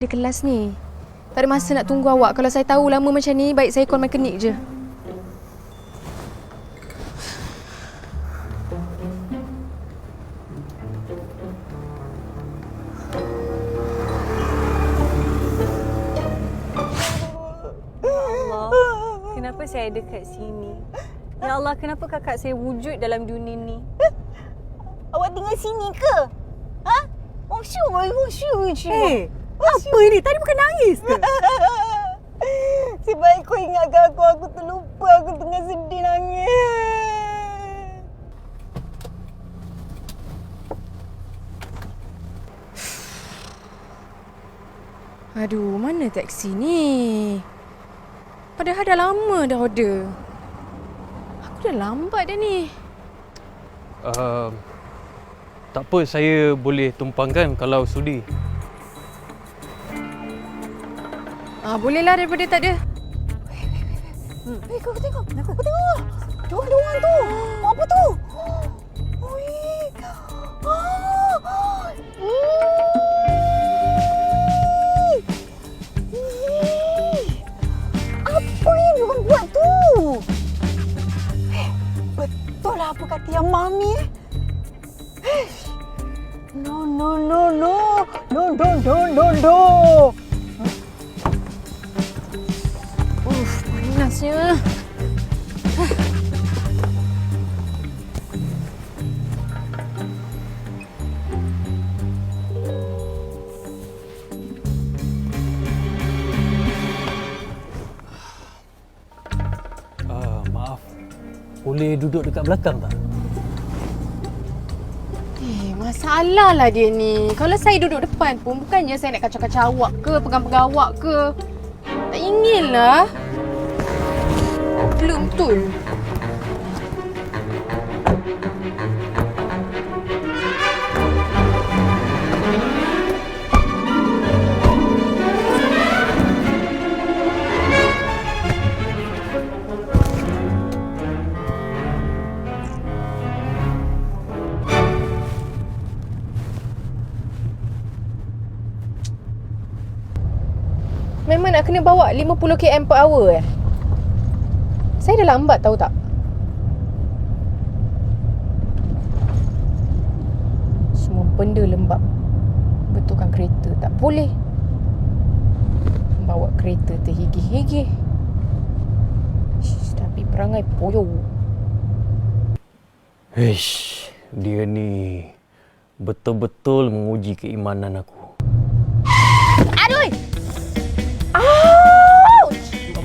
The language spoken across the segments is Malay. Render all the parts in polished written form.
Di kelas ni. Tak ada masa nak tunggu awak. Kalau saya tahu lama macam ni, baik saya call mekanik je. Allah, kenapa saya ada kat sini? Ya Allah, kenapa kakak saya wujud dalam dunia ni? Awak tinggal sini ke? Ha? Wushu je. Apa ni? Tadi bukan nangis ke? Si baik kau ingatkan aku terlupa aku tengah sedih nangis. Aduh, mana teksi ni? Padahal dah lama dah order. Aku dah lambat dah ni. Tak apa, saya boleh tumpangkan kalau sudi. Bolehlah daripada tak ada. Kau tengok. Aku tengok. Ada orang tu. Apa tu? Ui. Apa yang diorang buat tu? Betul lah apa kata yang Mami No. Panasnya. Maaf, boleh duduk dekat belakang tak? Masalah lah dia ni. Kalau saya duduk depan pun, bukannya saya nak kacau-kacau awak ke, pegang-pegang awak ke. Tak inginlah. Belum betul. Memang nak kena bawa 50 km per hour eh? Saya dah lambat tahu tak? Semua benda lembab. Betulkan kereta tak boleh. Bawa kereta terhigih-higih. Tapi perangai poyo. Dia ni betul-betul menguji keimanan aku. Aduh!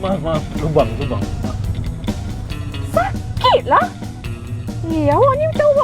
Maaf, lubang. Sakit lah. Awak ni macam awak